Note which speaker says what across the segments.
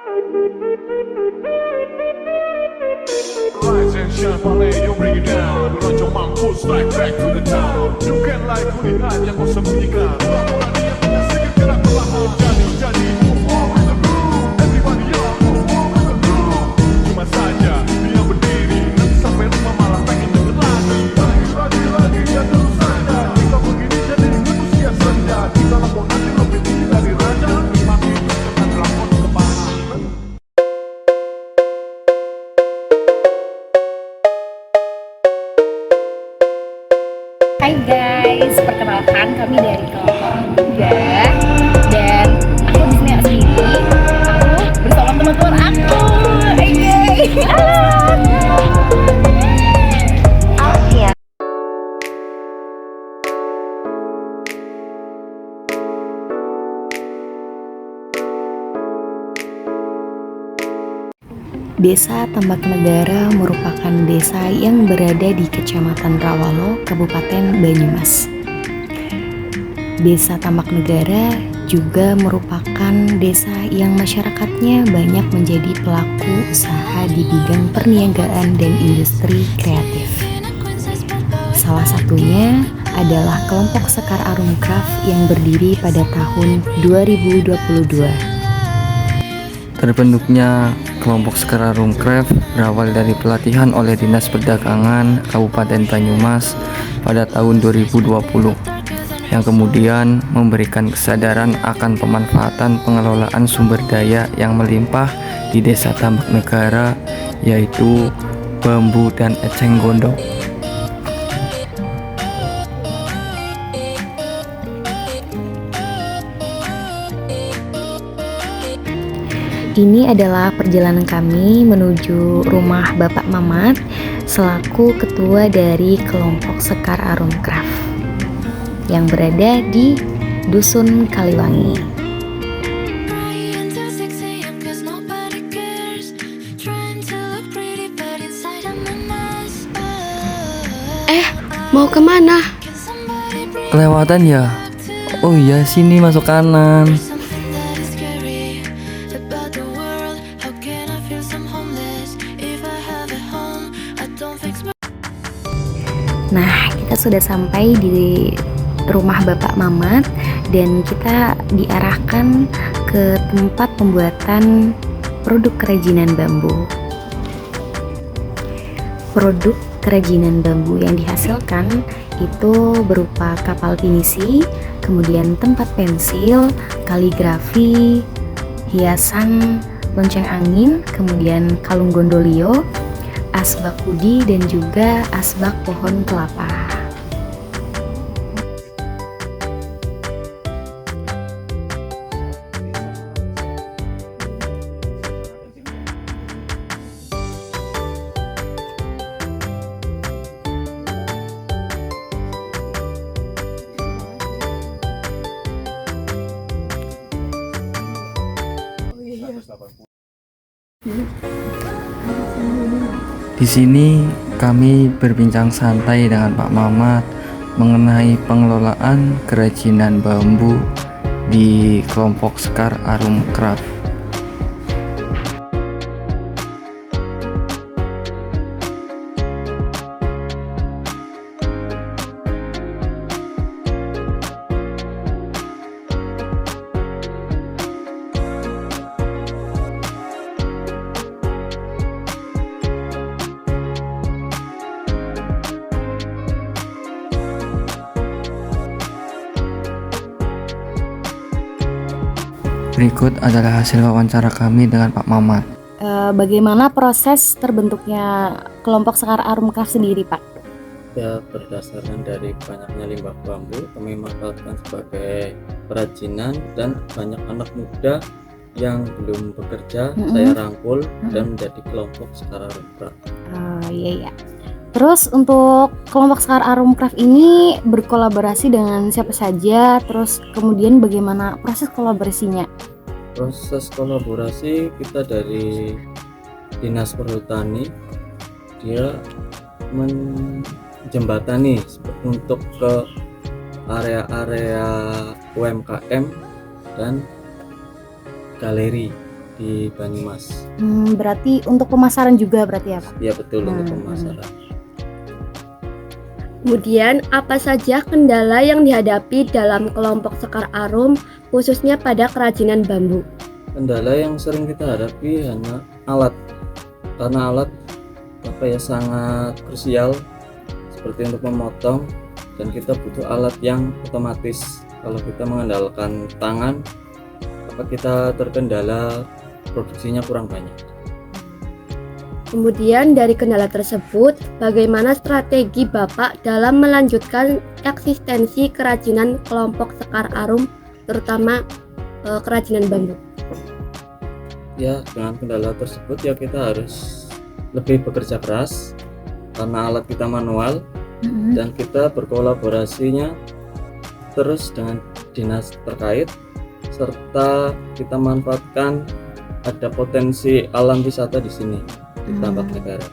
Speaker 1: Rise and shine, ballet, you bring it down. Roncong mampus, like back to the town. You can like kulihat yang kau sembunyikan. Laporan dia punya sedikit gerak perlahan. Jadi, move on with the groove. Everybody on, move on with the groove. Cuma saja dia berdiri, nanti sampai rumah malah pengen nyetir lagi. Lagi, ya terus saja. Kita begini jadi manusia senja. Kita lapor nanti lebih tinggi dari raja. Makin kita telepon ke bawah.
Speaker 2: Hai guys, perkenalkan kami dari kelompok 3 dan aku di sini sendiri. Aku bersama teman-teman aku. Alfian. Desa Tambak Negara merupakan desa yang berada di Kecamatan Rawalo, Kabupaten Banyumas. Desa Tambak Negara juga merupakan desa yang masyarakatnya banyak menjadi pelaku usaha di bidang perniagaan dan industri kreatif. Salah satunya adalah kelompok Sekar Arum Craft yang berdiri pada tahun 2022.
Speaker 3: Terbentuknya kelompok Sekar Arum Craft berawal dari pelatihan oleh Dinas Perdagangan Kabupaten Banyumas pada tahun 2020 yang kemudian memberikan kesadaran akan pemanfaatan pengelolaan sumber daya yang melimpah di Desa Tambak Negara, yaitu bambu dan eceng gondok.
Speaker 2: Ini adalah perjalanan kami menuju rumah Bapak Mamat selaku ketua dari kelompok Sekar Arum Craft yang berada di Dusun Kaliwangi.
Speaker 4: Mau kemana?
Speaker 3: Kelewatan ya? Oh iya, sini masuk kanan.
Speaker 2: Nah, kita sudah sampai di rumah Bapak Mamat dan kita diarahkan ke tempat pembuatan produk kerajinan bambu. Produk kerajinan bambu yang dihasilkan itu berupa kapal pinisi, kemudian tempat pensil, kaligrafi, hiasan lonceng angin, kemudian kalung gondolio, asbak pudi, dan juga asbak pohon kelapa.
Speaker 3: Di sini kami berbincang santai dengan Pak Mamat mengenai pengelolaan kerajinan bambu di kelompok Sekar Arum Craft. Berikut adalah hasil wawancara kami dengan Pak Mamat.
Speaker 2: Bagaimana proses terbentuknya kelompok Sekar Arum Craft sendiri, Pak?
Speaker 5: Ya, berdasarkan dari banyaknya limbah bambu, kami manfaatkan sebagai kerajinan dan banyak anak muda yang belum bekerja, saya rangkul dan menjadi kelompok Sekar Arum Craft.
Speaker 2: Iya. Terus untuk kelompok Sekar Arum Craft ini berkolaborasi dengan siapa saja? Terus kemudian bagaimana proses kolaborasinya?
Speaker 5: Proses kolaborasi kita dari Dinas Perhutani, dia menjembatani untuk ke area-area UMKM dan galeri. di Banyumas.
Speaker 2: Berarti untuk pemasaran juga berarti ya Pak?
Speaker 5: Ya betul, untuk pemasaran.
Speaker 4: Kemudian, apa saja kendala yang dihadapi dalam kelompok Sekar Arum, khususnya pada kerajinan bambu?
Speaker 5: Kendala yang sering kita hadapi hanya alat, karena alat sangat krusial seperti untuk memotong, dan kita butuh alat yang otomatis. Kalau kita mengandalkan tangan, kita terkendala, produksinya kurang banyak.
Speaker 4: Kemudian dari kendala tersebut, bagaimana strategi Bapak dalam melanjutkan eksistensi kerajinan kelompok Sekar Arum, terutama kerajinan bambu?
Speaker 5: Ya, dengan kendala tersebut ya kita harus lebih bekerja keras karena alat kita manual, dan kita berkolaborasinya terus dengan dinas terkait, serta kita manfaatkan ada potensi alam wisata di sini di Tambak Negara.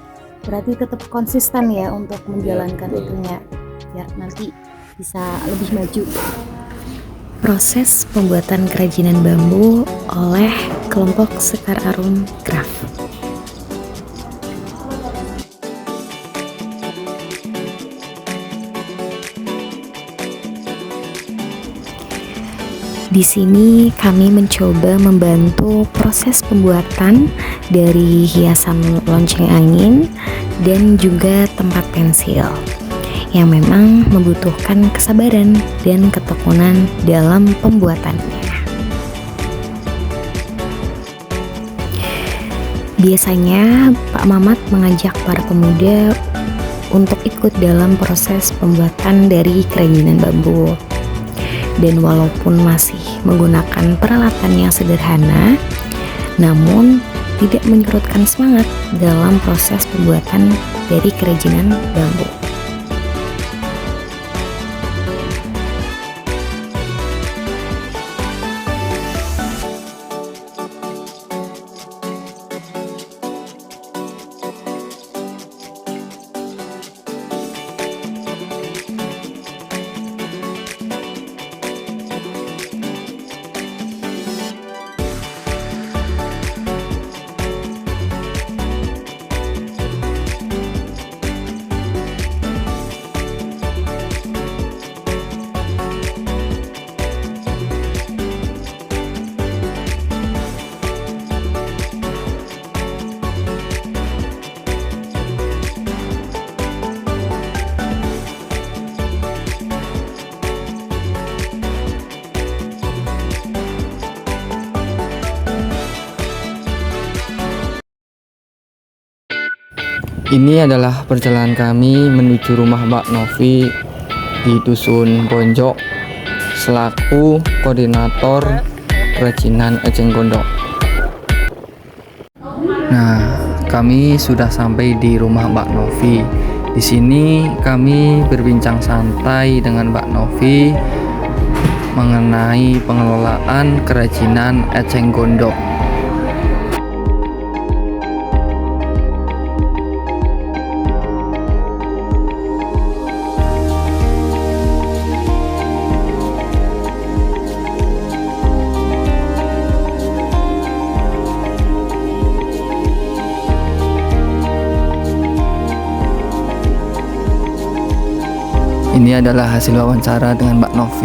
Speaker 2: Berarti tetap konsisten ya untuk menjalankan
Speaker 5: betul.
Speaker 2: itunya biar nanti bisa lebih maju. Proses pembuatan kerajinan bambu oleh kelompok Sekar Arum Craft. Di sini kami mencoba membantu proses pembuatan dari hiasan lonceng angin dan juga tempat pensil yang memang membutuhkan kesabaran dan ketekunan dalam pembuatannya. Biasanya Pak Mamat mengajak para pemuda untuk ikut dalam proses pembuatan dari kerajinan bambu. Dan walaupun masih menggunakan peralatan yang sederhana, namun tidak menyurutkan semangat dalam proses pembuatan dari kerajinan bambu.
Speaker 3: Ini adalah perjalanan kami menuju rumah Mbak Novi di Dusun Bonjok selaku koordinator kerajinan eceng gondok. Nah, kami sudah sampai di rumah Mbak Novi. Di sini kami berbincang santai dengan Mbak Novi mengenai pengelolaan kerajinan eceng gondok. Ini adalah hasil wawancara dengan Mbak Novi.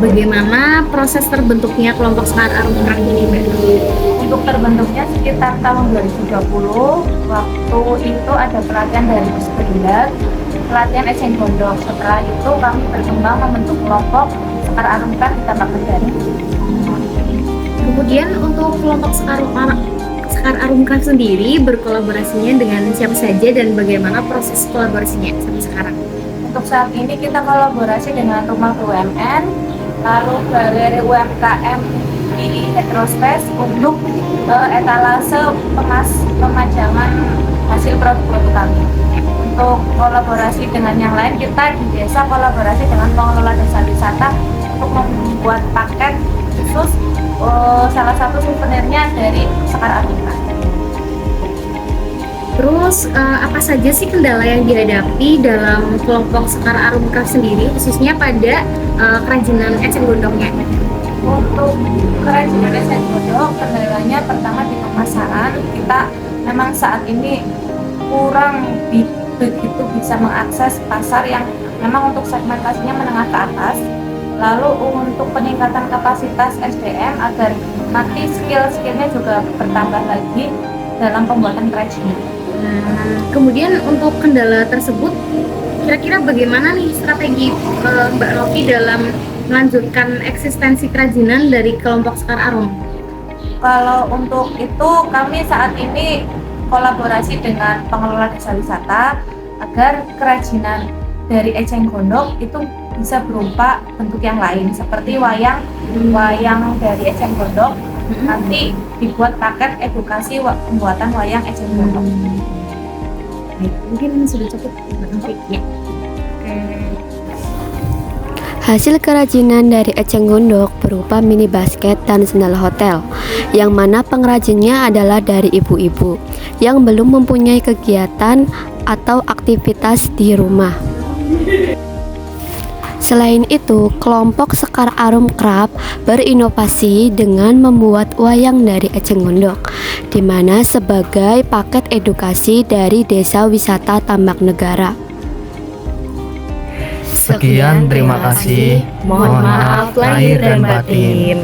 Speaker 2: Bagaimana proses terbentuknya kelompok Sekar Arum Craft ini, Mbak?
Speaker 6: Untuk terbentuknya sekitar tahun 2020, waktu itu ada pelatihan dari Pusperindak, pelatihan eceng gondok. Setelah itu kami berkembang membentuk kelompok Sekar Arum Craft di Tambak Negara.
Speaker 2: Kemudian untuk kelompok Sekar Arum Craft sendiri berkolaborasinya dengan siapa saja dan bagaimana proses kolaborasinya sampai sekarang?
Speaker 6: Untuk saat ini kita kolaborasi dengan Rumah BUMN, lalu Galeri UMKM di Heterospace untuk etalase pemajangan hasil produk-produk kami. Untuk kolaborasi dengan yang lain, kita di desa kolaborasi dengan pengelola desa wisata untuk membuat paket khusus, salah satu souvenirnya dari Sekar Arum Craft.
Speaker 2: Terus apa saja sih kendala yang dihadapi dalam kelompok Sekar Arum Craft sendiri, khususnya pada kerajinan eceng gondoknya?
Speaker 6: Untuk kerajinan eceng gondok, kendalanya pertama di kita memang saat ini kurang begitu bisa mengakses pasar yang memang untuk segmentasinya menengah ke atas. Lalu untuk peningkatan kapasitas SDM agar nanti skill-skillnya juga bertambah lagi dalam pembuatan kerajinan.
Speaker 2: Kemudian untuk kendala tersebut, kira-kira bagaimana nih strategi Mbak Novi dalam melanjutkan eksistensi kerajinan dari kelompok Sekar Arum?
Speaker 6: Kalau untuk itu kami saat ini kolaborasi dengan pengelola desa wisata agar kerajinan dari eceng gondok itu bisa berupa bentuk yang lain seperti wayang dari eceng gondok nanti dibuat paket edukasi pembuatan wayang eceng gondok.
Speaker 2: Baik, mungkin sudah cukup ya.
Speaker 4: Hasil kerajinan dari eceng gondok berupa mini basket dan sendal hotel, yang mana pengrajinnya adalah dari ibu-ibu yang belum mempunyai kegiatan atau aktivitas di rumah. Selain itu, kelompok Sekar Arum Craft berinovasi dengan membuat wayang dari eceng gondok, di mana sebagai paket edukasi dari Desa Wisata Tambak Negara.
Speaker 3: Sekian, terima kasih.
Speaker 2: Mohon maaf lahir dan batin.